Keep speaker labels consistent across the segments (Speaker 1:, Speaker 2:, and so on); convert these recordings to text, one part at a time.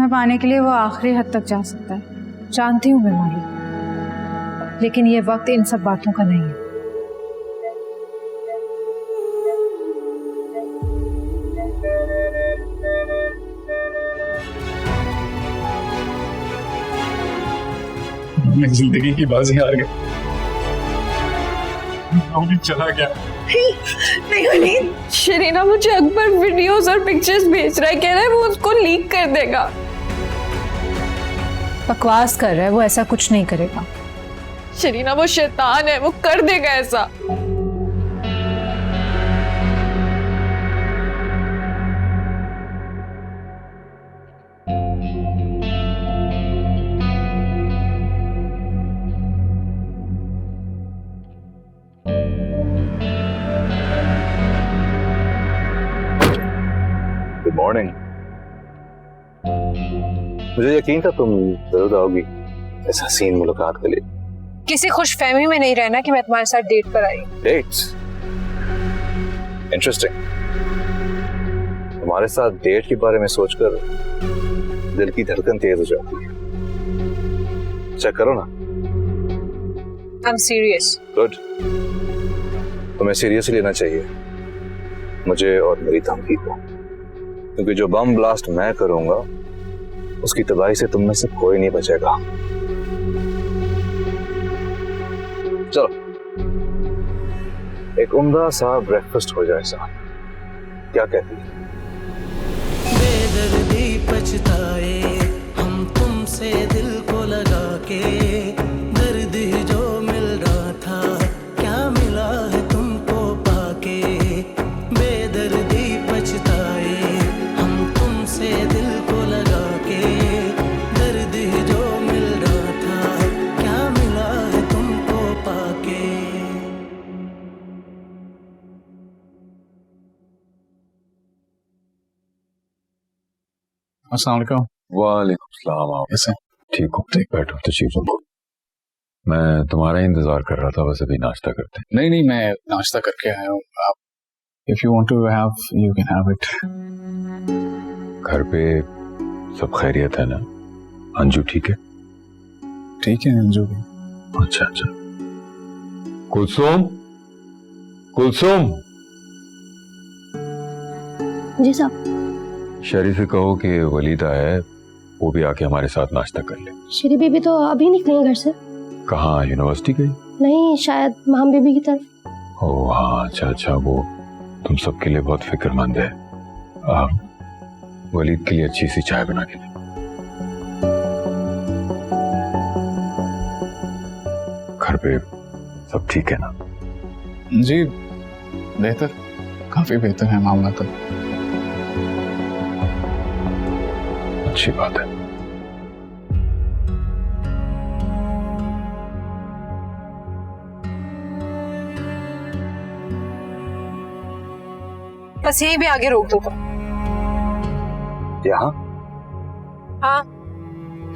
Speaker 1: तुम्हें पाने के लिए वो आखिरी हद तक जा सकता है, जानती हूँ मैं माही, लेकिन ये वक्त इन सब बातों का नहीं है।
Speaker 2: मैं जिंदगी की बाजी हार गया, चला गया।
Speaker 3: नहीं वलीद, शरीना मुझे अकबर वीडियोस और पिक्चर्स भेज रहा है, कह रहा है वो उसको लीक कर देगा।
Speaker 1: बकवास कर रहा है, वो ऐसा कुछ नहीं करेगा।
Speaker 3: शरीना वो शैतान है, वो कर देगा ऐसा।
Speaker 4: Good morning. मुझे यकीन था तुम जरूर आओगी इस हसीन मुलाकात के लिए।
Speaker 1: किसी खुशफहमी में नहीं रहना कि मैं तुम्हारे साथ डेट पर आई।
Speaker 4: डेट्स? इंटरेस्टिंग। तुम्हारे साथ डेट के बारे में सोचकर दिल की धड़कन तेज हो जाती है। चेक करो ना।
Speaker 1: I am serious.
Speaker 4: गुड। तुम्हें सीरियसली लेना चाहिए मुझे और मेरी धमकी को, क्योंकि जो बम ब्लास्ट मैं करूंगा उसकी तबाही से तुम में से कोई नहीं बचेगा। चलो एक उम्दा सा ब्रेकफास्ट हो जाए साहब, क्या कहती है?
Speaker 5: बेदर्दी पछताए हम तुमसे दिल को लगा के, दर्द ही जो मिल रहा था क्या मिला है तुमको पाके। बेदर्दी पछताए हम तुमसे दिल को लगा के, दर्द ही जो मिल रहा था क्या मिला है तुमको पाके।
Speaker 2: अस्सलाम वालेकुम।
Speaker 4: वालेकुम सलाम। आप
Speaker 2: कैसे?
Speaker 4: ठीक हो? बैठो तशरीफ रखो। मैं तुम्हारा इंतजार कर रहा था, बस अभी नाश्ता करते हैं।
Speaker 2: नहीं, मैं नाश्ता करके आया हूँ। आप if you want to have you can have it.
Speaker 4: घर पे सब खैरियत है ना? अंजू ठीक है?
Speaker 2: ठीक है अंजू भी।
Speaker 4: अच्छा। कुलसुम, कुलसुम।
Speaker 6: जी साहब।
Speaker 4: शरीफ से कहो कि वलीद आया है, वो भी आके हमारे साथ नाश्ता कर ले।
Speaker 6: शेरी बीबी तो अभी निकली है घर से।
Speaker 4: कहाँ, यूनिवर्सिटी गई?
Speaker 6: नहीं, शायद महम बीबी की तरफ।
Speaker 4: ओह हाँ, अच्छा, वो तुम सबके लिए बहुत फिक्रमंद है। वलीद के लिए अच्छी सी चाय बना के दे। घर पे सब ठीक है ना?
Speaker 2: जी बेहतर, काफी बेहतर है मामला तो।
Speaker 4: अच्छी बात है।
Speaker 1: बस यहीं भी आगे रोक दो तो।
Speaker 4: यहाँ?
Speaker 1: हाँ,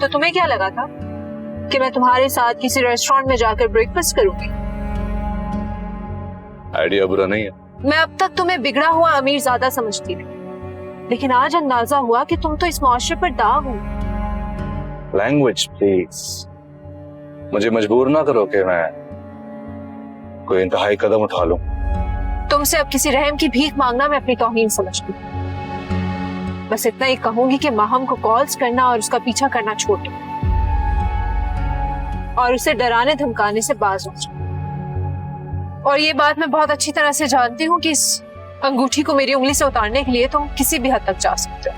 Speaker 1: तो तुम्हें क्या लगा था कि मैं तुम्हारे साथ किसी रेस्टोरेंट में जाकर ब्रेकफास्ट करूंगी?
Speaker 4: आइडिया बुरा नहीं है।
Speaker 1: मैं अब तक तुम्हें बिगड़ा हुआ अमीर ज्यादा समझती थी, लेकिन आज अंदाजा हुआ कि तुम तो इस मुआशरे पर दाग हो।
Speaker 4: Language please. मुझे मजबूर ना करो कि मैं कोई इंतहाई कदम उठा लूं।
Speaker 1: तुमसे अब किसी रहम की भीख मांगना मैं अपनी तौहीन समझती हूँ। बस इतना ही कहूंगी कि माहम को कॉल्स करना और उसका पीछा करना छोड़ दो और उसे डराने धमकाने से बाज हो जाओ। और ये बात मैं बहुत अच्छी तरह से जानती हूँ कि इस अंगूठी को मेरी उंगली से उतारने के लिए तुम किसी भी हद तक जा सकते हो,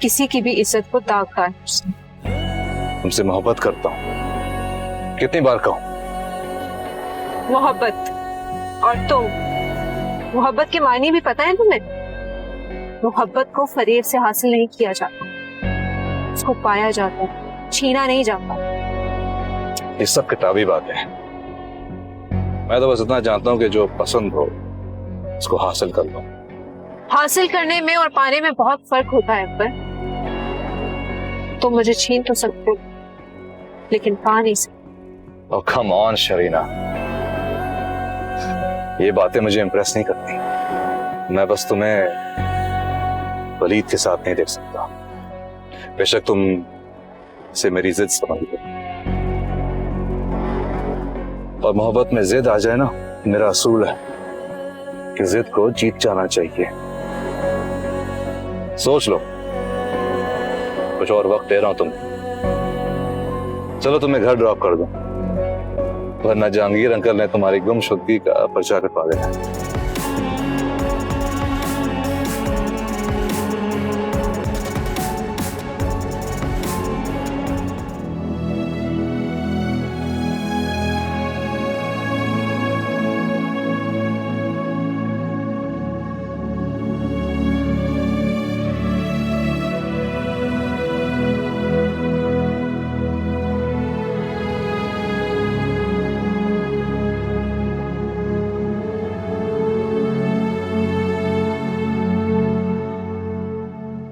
Speaker 1: किसी की भी इज्जत को दाग डालने।
Speaker 4: तुमसे मोहब्बत करता हूँ, कितनी बार कहूँ?
Speaker 1: मोहब्बत और तुम, मोहब्बत के मायने भी पता है तुम्हें? मोहब्बत को फरेब से हासिल नहीं किया जाता, उसको पाया जाता है, छीना नहीं जाता।
Speaker 4: ये सब किताबी बातें हैं। मैं तो बस इतना जानता हूँ कि जो पसंद हो उसको हासिल कर लो।
Speaker 1: हासिल करने में और पाने में बहुत फर्क होता है अकबर। तुम मुझे छीन तो सकते हो, लेकिन पा नहीं सकते।
Speaker 4: ओह कम ऑन शरीना, ये बातें मुझे इंप्रेस नहीं करती। मैं बस तुम्हें वलीद के साथ नहीं देख सकता। बेशक तुम से मेरी जिद समझ लो, और मोहब्बत में जिद आ जाए ना, मेरा असूल है कि जिद को जीत जाना चाहिए। सोच लो, कुछ और वक्त दे रहा हूं तुम्हें। चलो तुम्हें घर ड्रॉप कर दूं, वरना जहांगीर अंकल ने तुम्हारी गुमशुदगी का पर्चा कटवा देना।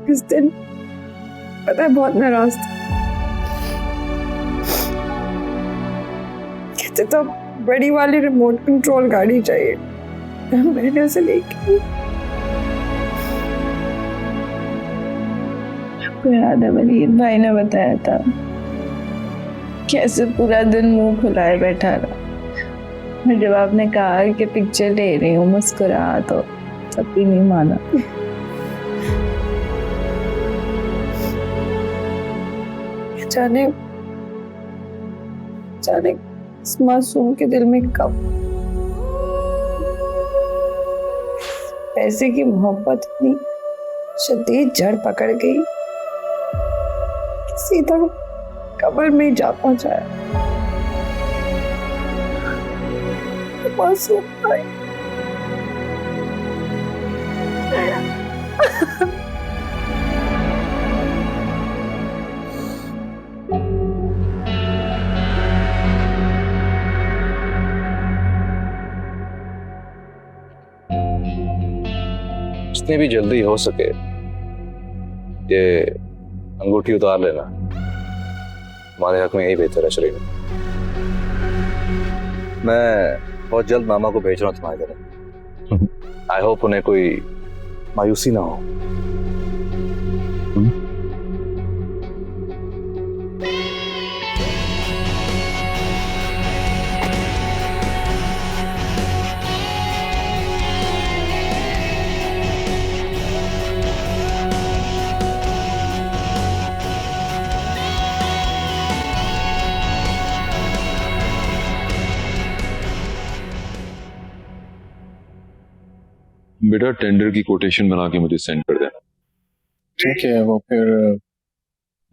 Speaker 3: इस दिन पता है बहुत नाराज था, कहते तो बड़ी वाली रिमोट कंट्रोल गाड़ी चाहिए, मैंने उसे लेके आपको याद है वलीद भाई ने बताया था कैसे पूरा दिन मुंह फुलाए बैठा रहा, और जब आपने कहा कि पिक्चर ले रही हूँ मुस्कुरा, तो तब भी नहीं माना। जाने इस मासूम के दिल में कब पैसे की मोहब्बत इतनी शदीद जड़ पकड़ गई, सीधा कब्र में जा पहुंचाया। मासूम भाई
Speaker 4: जितनी भी जल्दी हो सके ये अंगूठी उतार लेना, हमारे हक में यही बेहतर है शरीर। मैं बहुत जल्द मामा को भेज रहा हूँ तुम्हारे घर। आई होप उन्हें कोई मायूसी ना हो।
Speaker 7: बेटा टेंडर की कोटेशन बना के मुझे सेंड कर देना।
Speaker 2: ठीक है, वो फिर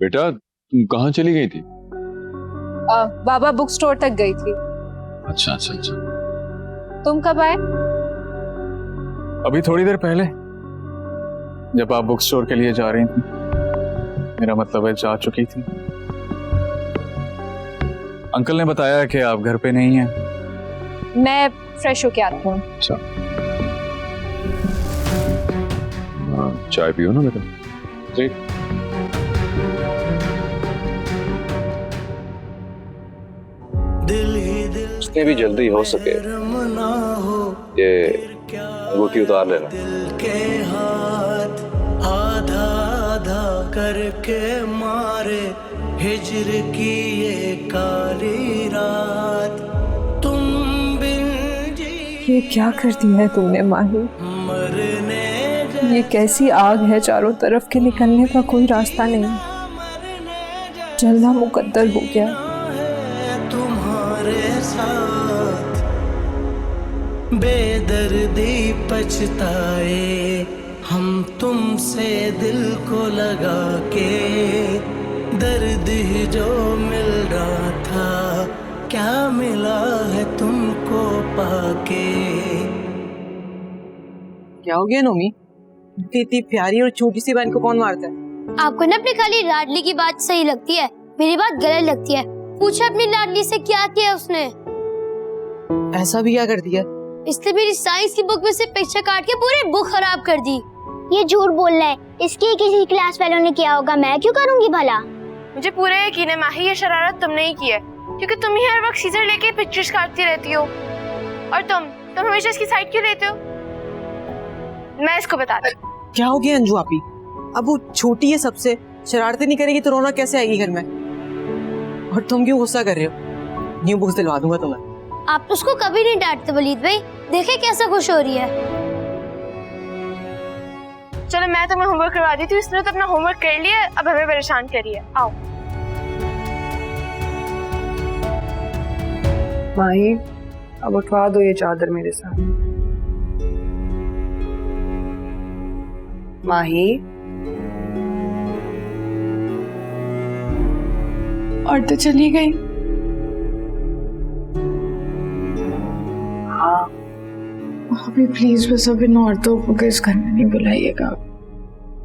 Speaker 7: बेटा तुम कहाँ चली गई थी?
Speaker 1: बाबा बुक स्टोर तक गई थी।
Speaker 7: अच्छा अच्छा अच्छा।
Speaker 1: तुम कब आए?
Speaker 2: अभी थोड़ी देर पहले, जब आप बुक स्टोर के लिए जा रही थी। मेरा मतलब है जा चुकी थी। अंकल ने बताया कि आप घर पे नहीं हैं।
Speaker 1: मैं फ्रेश होके आती हूँ।
Speaker 2: अच्छा,
Speaker 7: चाय पियो ना बेटा।
Speaker 2: ठीक।
Speaker 4: जितनी भी जल्दी हो सके ये अंगूठी उतार लेना।
Speaker 5: दिल के हाथ आधा आधा करके मारे हिजर की ये काली रात, तुम बिन जी
Speaker 3: ये क्या कर दिया है तुमने माही?
Speaker 5: मरने
Speaker 3: ये कैसी आग है, चारों तरफ के निकलने का कोई रास्ता नहीं, जलना मुकद्दर हो गया।
Speaker 5: है तुम्हारे साथ बेदर्दी पछताए हम तुमसे दिल को लगा के, दर्द ही जो मिल रहा था क्या मिला है तुमको पाके।
Speaker 8: क्या हो गया नोमी? इतनी प्यारी और छोटी सी बहन को कौन मारता है?
Speaker 9: आपको ना अपनी खाली लाडली की बात सही लगती है, मेरी बात गलत लगती है। पूछा अपनी लाडली से क्या किया उसने?
Speaker 8: ऐसा भी क्या कर दिया?
Speaker 9: इसने मेरी साइंस की बुक में से पिक्चर काट के पूरी बुक खराब कर दी। ये झूठ बोल रहा है, इसकी किसी क्लास फेलो ने किया होगा, मैं क्यों करूंगी भला?
Speaker 10: मुझे पूरा यकीन है माही ये शरारत तुमने ही की है, क्योंकि तुम ही हर वक्त सीजर लेके पिक्चर्स काटती रहती हो। और तुम हमेशा इसकी साइड क्यों लेते हो? मैं इसको बताती हूँ।
Speaker 8: क्या हो गया अंजू आपी? अब वो छोटी है सबसे, शरारतें नहीं करेगी तो रौनक कैसे आएगी घर में? और तुम क्यों गुस्सा कर रहे हो? न्यू बुक्स दिलवा दूंगा तुम्हें।
Speaker 9: आप तो उसको कभी नहीं डांटते वलीद भाई, देखे कैसा खुश हो रही है।
Speaker 10: चलो मैं तुम्हें होमवर्क करवा दी थी, उसने तो अपना होमवर्क कर लिया, अब हमें परेशान करिए। आओ
Speaker 8: माही, अब उठवा दो ये चादर मेरे साथ। माही,
Speaker 3: और तो चली गई।
Speaker 8: हाँ
Speaker 3: अभी प्लीज बस अब इन औरतों को किस घर में नहीं बुलाइएगा।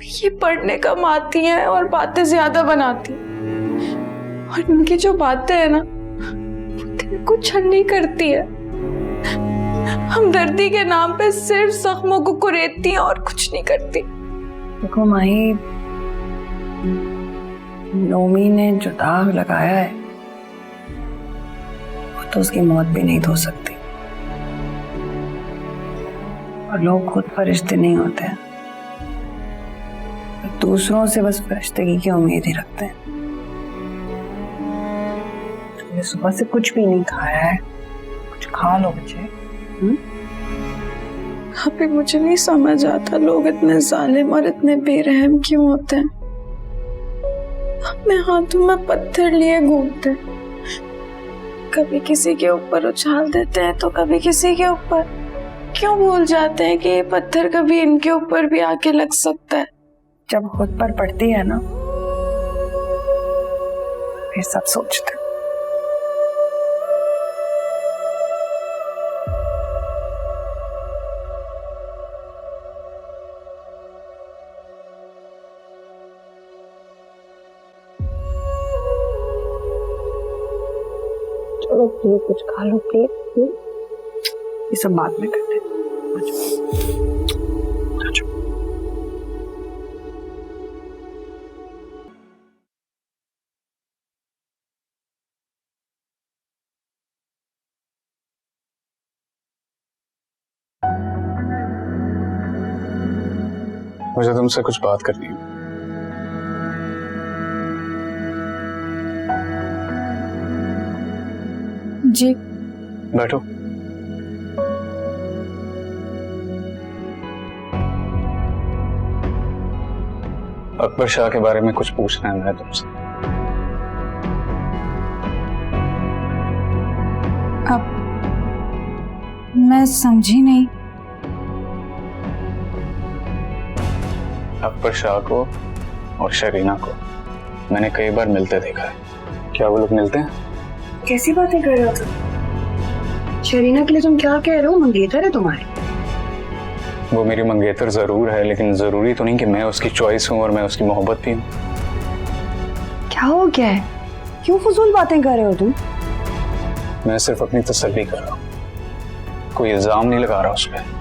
Speaker 3: ये पढ़ने कम आती हैं और बातें ज्यादा बनाती हैं। और इनकी जो बातें है ना, वो दिल को छलनी करती है। हमदर्दी के नाम पे सिर्फ जख्मों को कुरेदती हैं और कुछ नहीं करती।
Speaker 8: देखो माही, नोमी ने जो दाग लगाया है वो तो उसकी मौत भी नहीं धो सकती। और लोग खुद फरिश्ते नहीं होते हैं, दूसरों से बस फरिश्तगी की उम्मीद ही रखते हैं। तुमने सुबह से कुछ भी नहीं खाया है, कुछ खा लो बच्चे।
Speaker 3: अभी मुझे नहीं समझ आता लोग इतने जालिम और इतने बेरहम क्यों होते हैं। अपने हाथों में पत्थर लिए घूमते हैं, कभी किसी के ऊपर उछाल देते हैं तो कभी किसी के ऊपर। क्यों भूल जाते हैं कि ये पत्थर कभी इनके ऊपर भी आके लग सकता है।
Speaker 8: जब खुद पर पड़ती है ना, फिर सब सोचते हैं।
Speaker 6: चलो प्लीज कुछ खा लो प्लीज।
Speaker 8: ये सब बाद में करते हैं।
Speaker 2: मुझे तुमसे कुछ बात करनी है।
Speaker 3: जी
Speaker 2: बैठो। अकबर शाह के बारे में कुछ पूछना है मैं तुमसे।
Speaker 3: अब मैं समझी नहीं।
Speaker 2: अकबर शाह को और शरीना को मैंने कई बार मिलते देखा है। क्या वो लोग मिलते हैं?
Speaker 8: कैसी बातें कर रहे हो तुम?
Speaker 6: शरीना के लिए तुम क्या कह रहे हो? मंगेतर है तुम्हारे।
Speaker 2: वो मेरी मंगेतर जरूर है, लेकिन जरूरी तो नहीं कि मैं उसकी चॉइस हूँ और मैं उसकी मोहब्बत भी हूँ।
Speaker 6: क्या हो गया है? क्यों फजूल बातें कर रहे हो तुम?
Speaker 2: मैं सिर्फ अपनी तसल्ली कर रहा हूँ, कोई इल्जाम नहीं लगा रहा उस पर।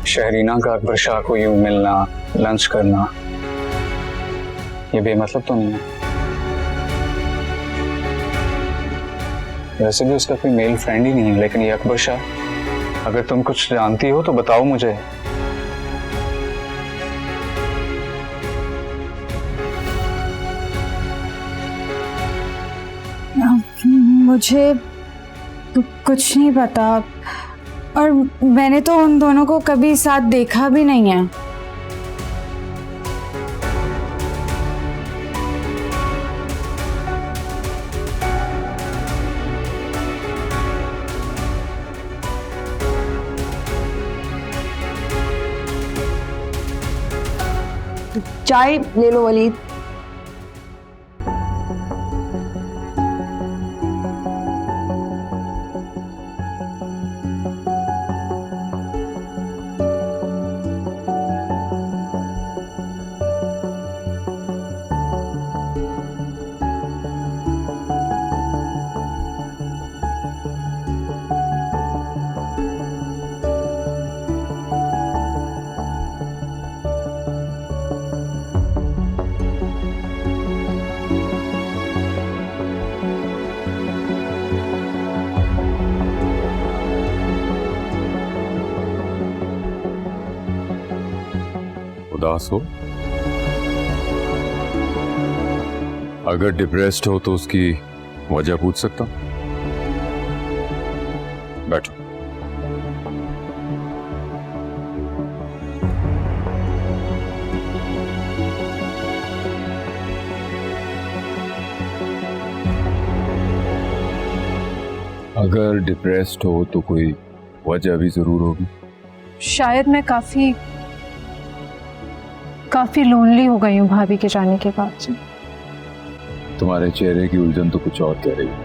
Speaker 2: शहरीना का अकबर शाह को यूं मिलना, लंच करना, ये बेमतलब तो नहीं है। वैसे भी उसका कोई मेल फ्रेंड ही नहीं है, लेकिन ये अकबर शाह, अगर तुम कुछ जानती हो तो बताओ मुझे।
Speaker 3: मुझे तो कुछ नहीं पता, और मैंने तो उन दोनों को कभी साथ देखा भी नहीं है।
Speaker 6: चाय ले लो वलीद।
Speaker 7: पास हो। अगर डिप्रेस्ड हो तो उसकी वजह पूछ सकता हूं? बैठो। अगर डिप्रेस्ड हो तो कोई वजह भी जरूर होगी।
Speaker 1: शायद मैं काफी लोनली हो गई हूँ भाभी के जाने के बाद से।
Speaker 7: तुम्हारे चेहरे की उलझन तो कुछ और कह रही है।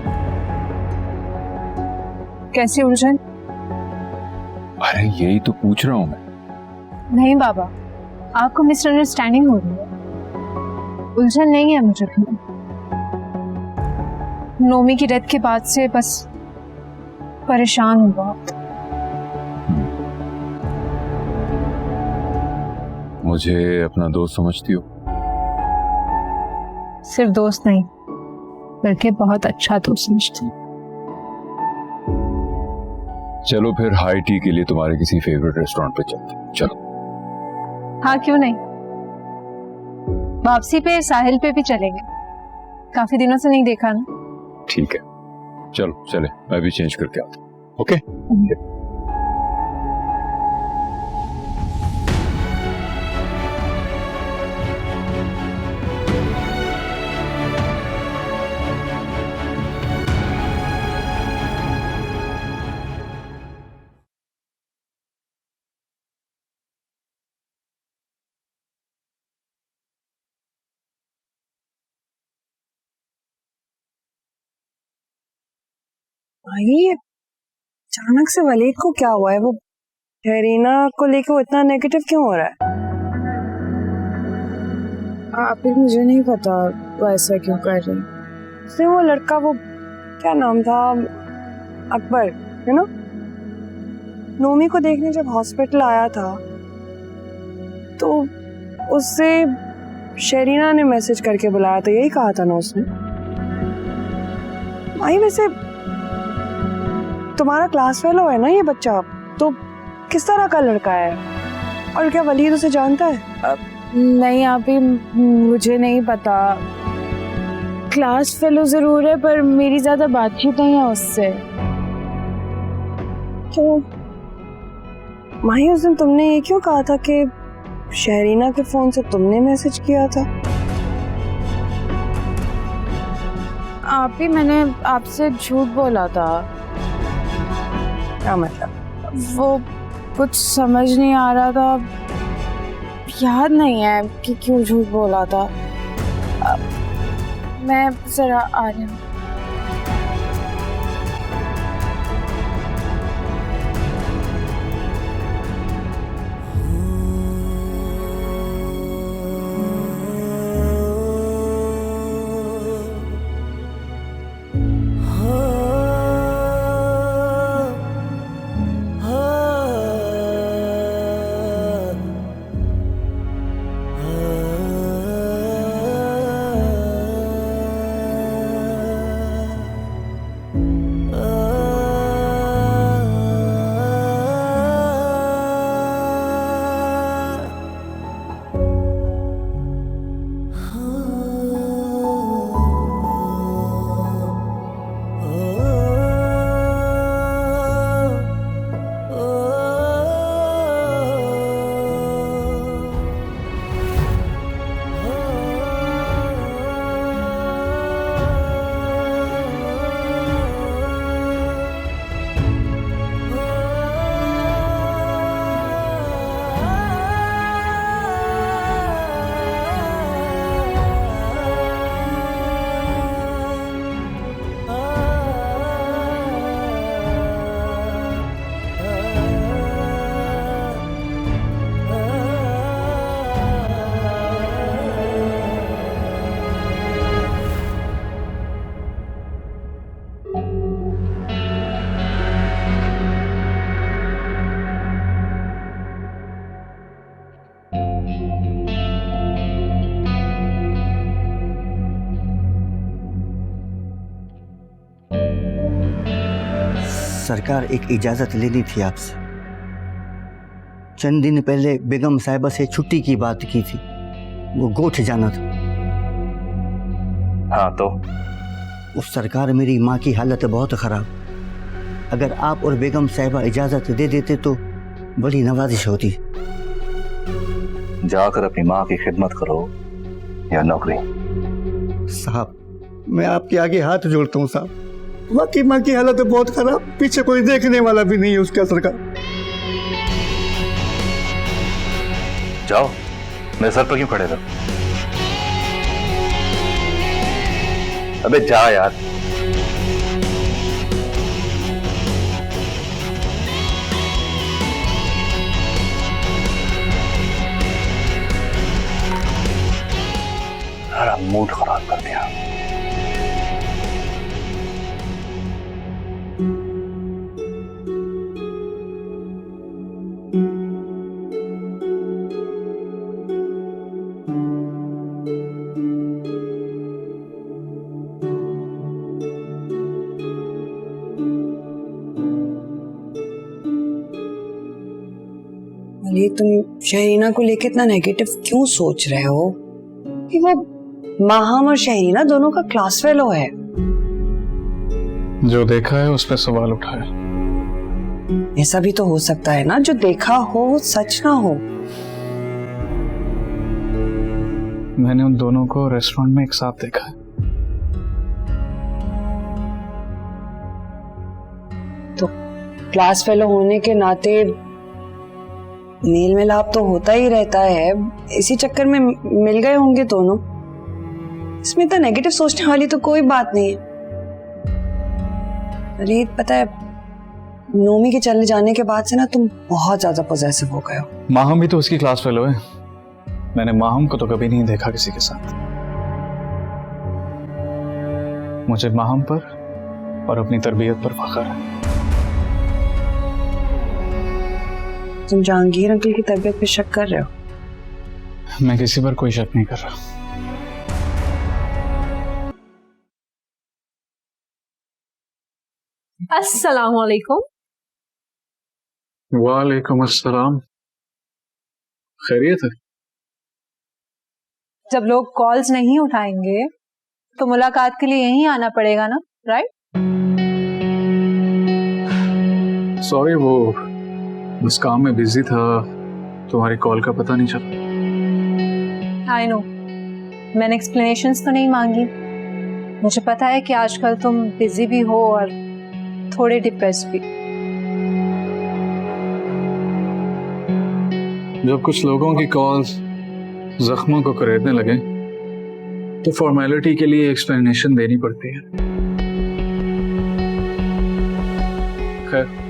Speaker 1: कैसी उलझन?
Speaker 7: अरे यही तो पूछ रहा हूं मैं।
Speaker 1: नहीं बाबा, आपको मिसअंडरस्टैंडिंग हो रही है। उलझन नहीं है मुझे। नोमी की डेथ के बाद से बस परेशान हूँ बहुत।
Speaker 7: मुझे अपना दोस्त समझती हो?
Speaker 1: सिर्फ दोस्त नहीं, बल्कि बहुत अच्छा दोस्त समझती हूँ।
Speaker 7: चलो फिर हाई टी के लिए तुम्हारे किसी फेवरेट रेस्टोरेंट पे चलते हैं। चलो।
Speaker 1: हाँ क्यों नहीं, वापसी पे साहिल पे भी चलेंगे, काफी दिनों से नहीं देखा ना।
Speaker 7: ठीक है, चलो चले, मैं भी चेंज करके आता हूँ। ओके।
Speaker 6: भाई अचानक से वलीद को क्या हुआ है? वो शहरीना को लेके वो इतना नेगेटिव क्यों हो रहा है?
Speaker 3: आप ही, मुझे नहीं पता वो ऐसा क्यों कर रही।
Speaker 6: उसने वो लड़का, वो क्या नाम था, अकबर है ना, नोमी को देखने जब हॉस्पिटल आया था तो उससे शहरीना ने मैसेज करके बुलाया था, यही कहा था ना उसने। भाई वैसे तुम्हारा क्लास फेलो है ना ये बच्चा, तो किस तरह का लड़का है? और क्या वलीद उसे जानता है?
Speaker 3: नहीं आप ही, मुझे नहीं पता। क्लास फेलो जरूर है पर मेरी ज्यादा बातचीत नहीं है उससे।
Speaker 6: क्यों माही, उस दिन तुमने ये क्यों कहा था कि शहरीना के फोन से तुमने मैसेज किया था?
Speaker 3: आप ही, मैंने आपसे झूठ बोला था।
Speaker 6: क्या मतलब?
Speaker 3: वो कुछ समझ नहीं आ रहा था, याद नहीं है कि क्यों झूठ बोला था। मैं जरा आ रही हूँ।
Speaker 11: सरकार, एक इजाजत लेनी थी आपसे। चंद दिन पहले बेगम साहिबा से छुट्टी की बात की थी, वो गोठ जाना था।
Speaker 4: हाँ तो
Speaker 11: उस सरकार मेरी माँ की हालत बहुत खराब, अगर आप और बेगम साहिबा इजाजत दे देते तो बड़ी नवाजिश होती।
Speaker 4: जाकर अपनी माँ की खिदमत करो या नौकरी।
Speaker 11: साहब मैं आपके आगे हाथ जोड़ता हूँ साहब, वाकई माँ की हालत बहुत खराब, पीछे कोई देखने वाला भी नहीं है उसका सरकार।
Speaker 4: जाओ, मेरे सर पर क्यों खड़े रहो? अबे जा यार। सारा मूड खराब कर दिया।
Speaker 6: अरे तुम शहरीना को लेकर इतना नेगेटिव क्यों सोच रहे हो? कि वो माहम और शहरीना दोनों का क्लास फेलो है।
Speaker 2: जो देखा है उस पर सवाल उठाया।
Speaker 6: ऐसा भी तो हो सकता है ना, जो देखा हो वो सच ना हो।
Speaker 2: मैंने उन दोनों को रेस्टोरेंट में एक साथ देखा है।
Speaker 6: तो क्लास फेलो होने के नाते मेल मिलाप तो होता ही रहता है, इसी चक्कर में मिल गए होंगे दोनों। इसमें इतना नेगेटिव सोचने वाली तो कोई बात नहीं है। अरे पता है, नोमी के चले जाने के बाद से ना तुम बहुत ज्यादा पॉजेसिव हो गए हो।
Speaker 2: माहम भी तो उसकी क्लास फेलो है। मैंने माहम को तो कभी नहीं देखा किसी के साथ। मुझे माहम पर और अपनी तरबियत पर फख्र है।
Speaker 6: तुम जहांगीर अंकल की तबीयत पे शक कर रहे हो?
Speaker 2: मैं किसी पर कोई शक नहीं कर रहा।
Speaker 1: अस्सलाम वालेकुम।
Speaker 2: वालेकुम अस्सलाम। खैरियत है?
Speaker 1: जब लोग कॉल्स नहीं उठाएंगे तो मुलाकात के लिए यहीं आना पड़ेगा ना, राइट?
Speaker 2: सॉरी, वो बस काम में बिजी था, तुम्हारी कॉल का पता नहीं चला।
Speaker 1: आई नो, मैंने एक्सप्लेनेशंस तो नहीं मांगी। मुझे पता है कि आजकल तुम बिजी भी हो और थोड़े डिप्रेस भी।
Speaker 2: जब कुछ लोगों की कॉल्स जख्मों को करेदने लगे तो फॉर्मेलिटी के लिए एक्सप्लेनेशन देनी पड़ती है। खैर,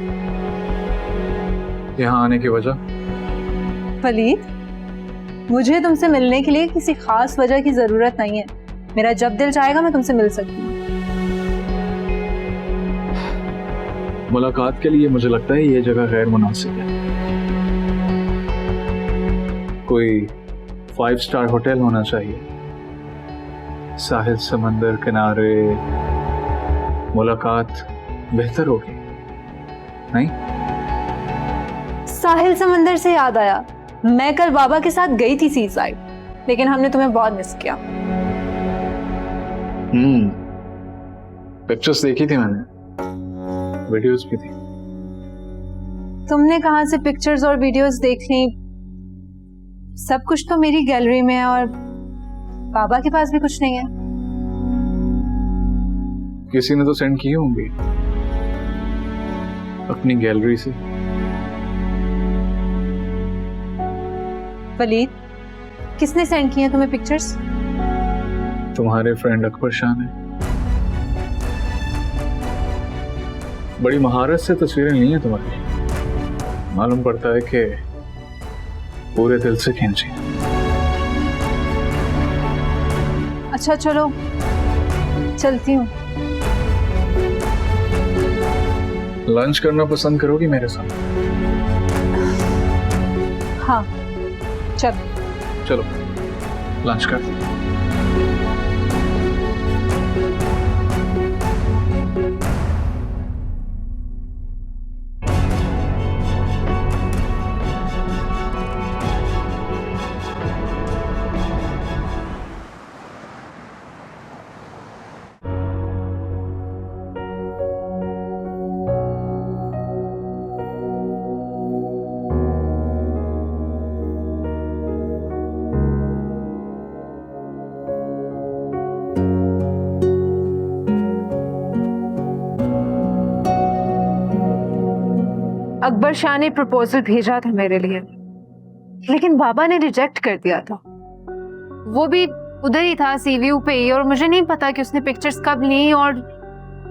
Speaker 2: यहाँ आने की वजह?
Speaker 1: वलीद, मुझे तुमसे मिलने के लिए किसी खास वजह की जरूरत नहीं है। मेरा जब दिल चाहेगा मैं तुमसे मिल सकती हूँ।
Speaker 2: मुलाकात के लिए मुझे लगता है ये जगह गैर मुनासिब है। कोई 5 स्टार होटल होना चाहिए, साहिल समंदर किनारे, मुलाकात बेहतर होगी, नहीं?
Speaker 1: साहिल समंदर से याद आया, मैं कल बाबा के साथ गई थी सी साइड, लेकिन हमने तुम्हें बहुत मिस किया।
Speaker 2: पिक्चर्स देखी थी मैंने, वीडियोस भी थी।
Speaker 1: तुमने कहां से पिक्चर्स और वीडियोस देख ली? सब कुछ तो मेरी गैलरी में है और बाबा के पास भी कुछ नहीं है।
Speaker 2: किसी ने तो सेंड की होंगी अपनी गैलरी से।
Speaker 1: वलीद, किसने सेंड किए तुम्हें पिक्चर्स?
Speaker 2: तुम्हारे फ्रेंड अकबर शाह ने। बड़ी महारत से तस्वीरें ली हैं तुम्हारी। मालूम पड़ता है कि पूरे दिल से खींची।
Speaker 1: अच्छा चलो, चलती हूँ।
Speaker 2: लंच करना पसंद करोगी मेरे साथ?
Speaker 1: हाँ चलो।
Speaker 2: चलो लंच करते हैं।
Speaker 1: अकबर शाह ने प्रपोजल भेजा था मेरे लिए, लेकिन बाबा ने रिजेक्ट कर दिया था। वो भी उधर ही था सीवीयू पे ही, और मुझे नहीं पता कि उसने पिक्चर्स कब ली और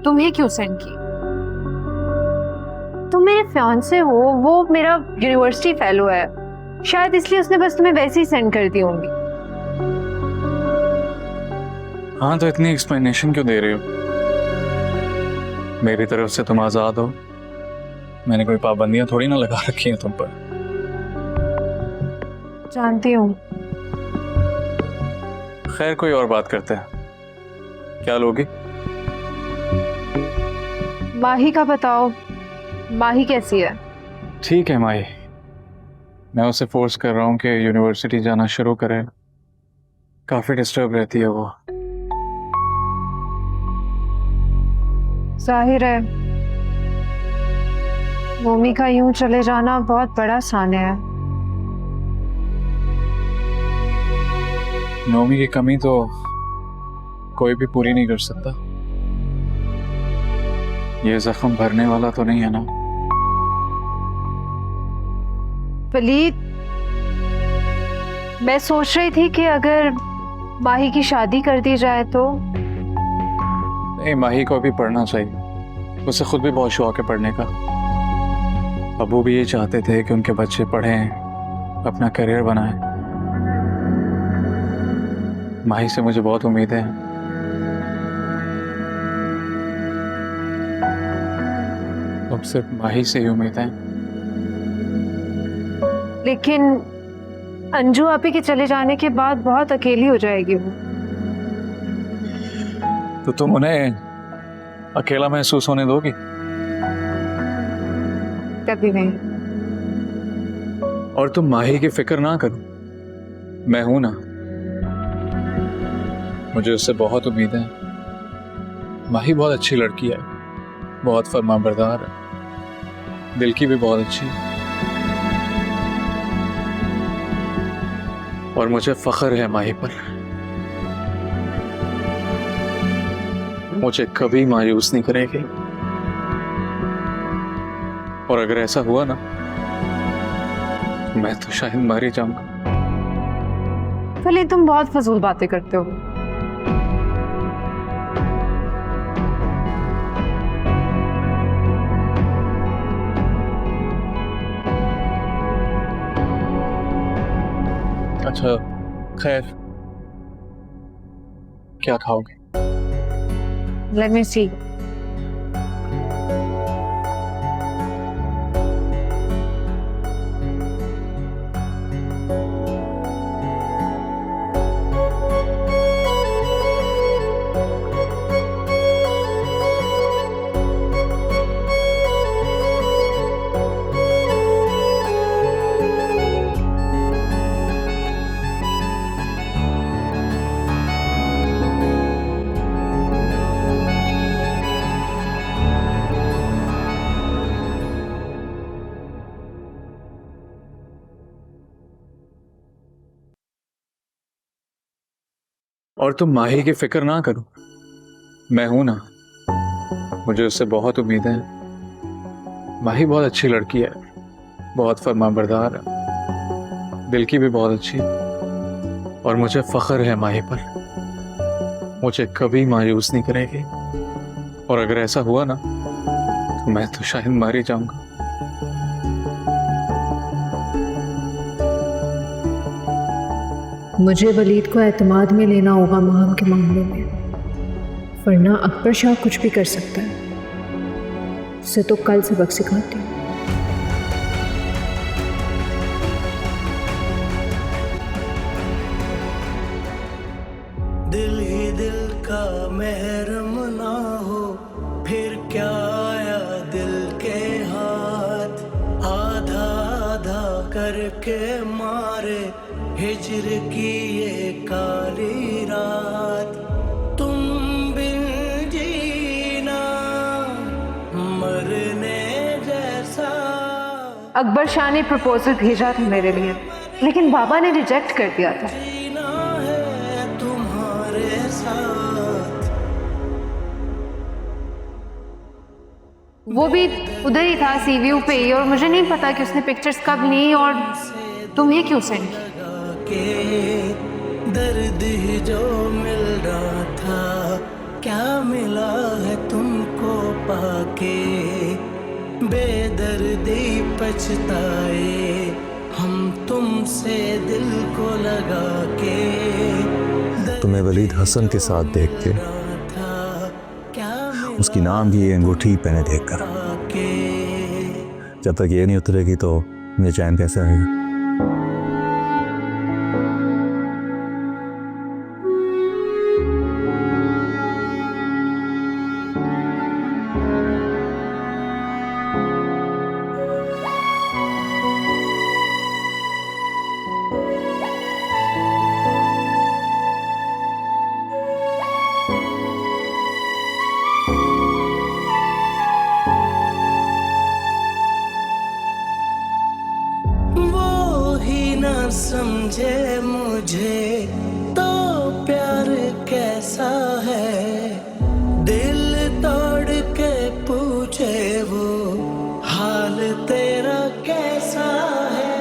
Speaker 1: तुम्हें क्यों सेंड की। तुम मेरे फियांसे हो, वो मेरा यूनिवर्सिटी फेलो है, शायद इसलिए उसने बस तुम्हें वैसे ही सेंड कर दी होंगी।
Speaker 2: हाँ, तो इतनी एक्सप्लेनेशन क्यों दे रही हो? मेरी तरफ से तुम आजाद हो, मैंने कोई पाबंदियां थोड़ी ना लगा रखी हैं तुम पर।
Speaker 1: जानती हूँ।
Speaker 2: खैर, कोई और बात करते हैं। क्या लोगी?
Speaker 1: माही का बताओ, माही कैसी है?
Speaker 2: ठीक है माही, मैं उसे फोर्स कर रहा हूँ कि यूनिवर्सिटी जाना शुरू करे। काफी डिस्टर्ब रहती है वो।
Speaker 1: जाहिर है मोमी का यूं चले जाना बहुत बड़ा सान्य है।
Speaker 2: नोमी की कमी तो कोई भी पूरी नहीं कर सकता। ये जख्म भरने वाला तो नहीं है ना?
Speaker 1: वलीद, मैं सोच रही थी कि अगर माही की शादी कर दी जाए तो।
Speaker 2: नहीं, माही को अभी पढ़ना चाहिए। उसे खुद भी बहुत शौक है पढ़ने का। अबू भी ये चाहते थे कि उनके बच्चे पढ़ें, अपना करियर बनाएं। माही से मुझे बहुत उम्मीद है। अब सिर्फ माही से ही उम्मीद है।
Speaker 1: लेकिन अंजू आपी के चले जाने के बाद बहुत अकेली हो जाएगी वो।
Speaker 2: तो तुम उन्हें अकेला महसूस होने दोगी?
Speaker 1: कभी नहीं।
Speaker 2: और तुम माही की फिक्र ना करो, मैं हूं ना। मुझे उससे बहुत उम्मीद है। माही बहुत अच्छी लड़की है, बहुत फरमाबरदार है, दिल की भी बहुत अच्छी है। और मुझे फख्र है माही पर। मुझे कभी मायूस नहीं करेगी। और अगर ऐसा हुआ ना, मैं तो शायद मर ही जाऊंगा।
Speaker 1: भले तुम बहुत फजूल बातें करते हो।
Speaker 2: अच्छा, खैर, क्या खाओगे?
Speaker 1: Let me see.
Speaker 2: और तुम माही की फिक्र ना करो, मैं हूं ना। मुझे उससे बहुत उम्मीद है। माही बहुत अच्छी लड़की है, बहुत फरमाबरदार है, दिल की भी बहुत अच्छी है। और मुझे फख्र है माही पर। मुझे कभी मायूस नहीं करेगी। और अगर ऐसा हुआ ना, तो मैं तो शायद मर ही जाऊंगा।
Speaker 1: मुझे वलीद को एतमाद में लेना होगा महम के मामले में, वरना अकबर शाह कुछ भी कर सकता है। उसे तो कल सबक सिखाती हूँ।
Speaker 5: दिल ही दिल का महरम ना हो, फिर क्या आया दिल के हाथ। आधा आधा करके मारे हिजर की ये काली रात। तुम बिन जीना मरने जैसा।
Speaker 1: अकबर शाह ने प्रपोजल भेजा था मेरे लिए, लेकिन बाबा ने रिजेक्ट कर दिया था।
Speaker 5: जीना है तुम्हारे साथ।
Speaker 1: वो भी उधर ही था सी व्यू पे ही, और मुझे नहीं पता कि उसने पिक्चर्स कब ली और तुम्हें क्यों सेंड की।
Speaker 5: दर्द ही जो मिल रहा था, क्या मिला है तुमको पाके, बेदर्दी पछताए हम तुमसे दिल को लगा के।
Speaker 4: तुम्हें वलीद हसन के साथ देख के, उसकी नाम की ये अंगूठी पहने देखकर, जब तक ये नहीं उतरेगी तो मुझे चैन कैसे आएगा।
Speaker 5: समझे मुझे तो प्यार कैसा है, दिल तोड़ के पूछे वो हाल तेरा कैसा है।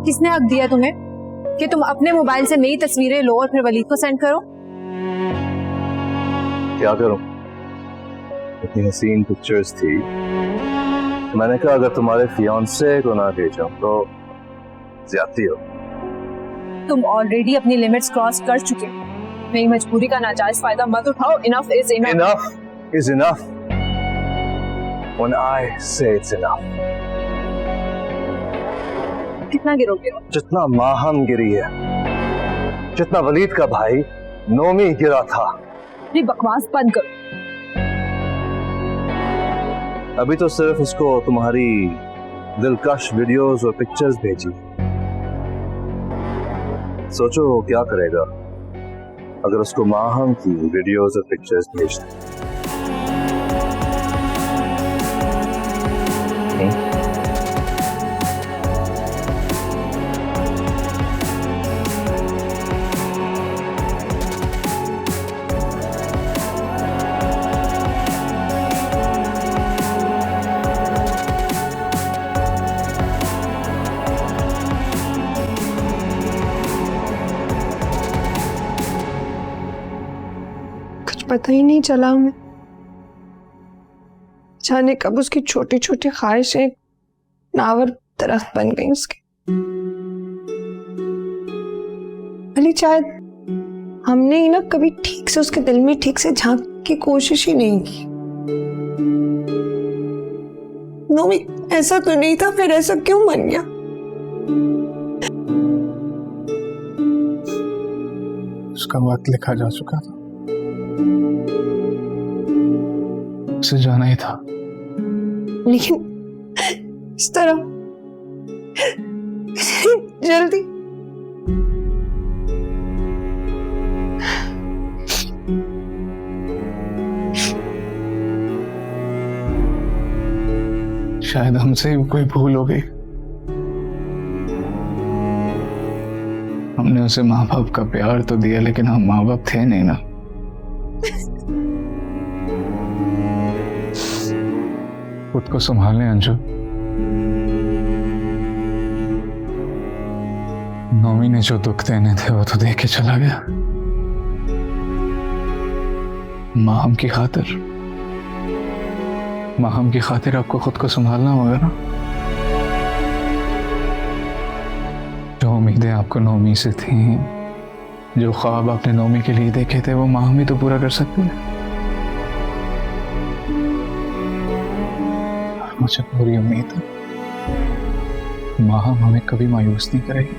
Speaker 1: किसने हक दिया तुम्हें कि तुम अपने मोबाइल से नई तस्वीरें लो और फिर वलीद को सेंड करो?
Speaker 4: क्या करूं, इतनी हसीन पिक्चर्स थी, मैंने कहा अगर तुम्हारे फियांसे को ना भेजा तो ज्यादती हो।
Speaker 1: तुम ऑलरेडी अपनी लिमिट्स क्रॉस कर चुके हो, मेरी मजबूरी का नाजायज फायदा मत उठाओ। Enough is enough.
Speaker 4: Enough is enough when I से इट्स इनफ।
Speaker 1: कितना गिरोगे?
Speaker 4: जितना माहम गिरी है, जितना वलीद का भाई नोमी गिरा था।
Speaker 1: ये बकवास बंद करो।
Speaker 4: अभी तो सिर्फ उसको तुम्हारी दिलकश वीडियोस और पिक्चर्स भेजी, सोचो वो क्या करेगा अगर उसको माहम की वीडियोस और पिक्चर्स भेज दें।
Speaker 6: पता ही नहीं चला हमें, जाने कब उसकी छोटी छोटी ख्वाहिशें नावर दरख्त बन गई उसके। भले शायद हमने ही ना कभी ठीक से उसके दिल में ठीक से झांक की कोशिश ही नहीं की। नोमी ऐसा तो नहीं था, फिर ऐसा क्यों बन गया?
Speaker 2: उसका वक्त लिखा जा चुका था, उसे जाना ही था।
Speaker 6: लेकिन इस तरह जल्दी
Speaker 2: शायद हमसे ही कोई भूल हो गई। हमने उसे माँ बाप का प्यार तो दिया, लेकिन हम माँ बाप थे नहीं ना। खुद को संभालने अंजू। नौमी ने जो दुख देने थे वो तो दे के चला गया। माहम की खातिर, माहम की खातिर आपको खुद को संभालना होगा ना। जो उम्मीदें आपको नौमी से थी, जो ख्वाब आपने नौमी के लिए देखे थे, वो माहम ही तो पूरा कर सकती है। मुझे पूरी उम्मीद है माहम हमें कभी मायूस नहीं करेगी।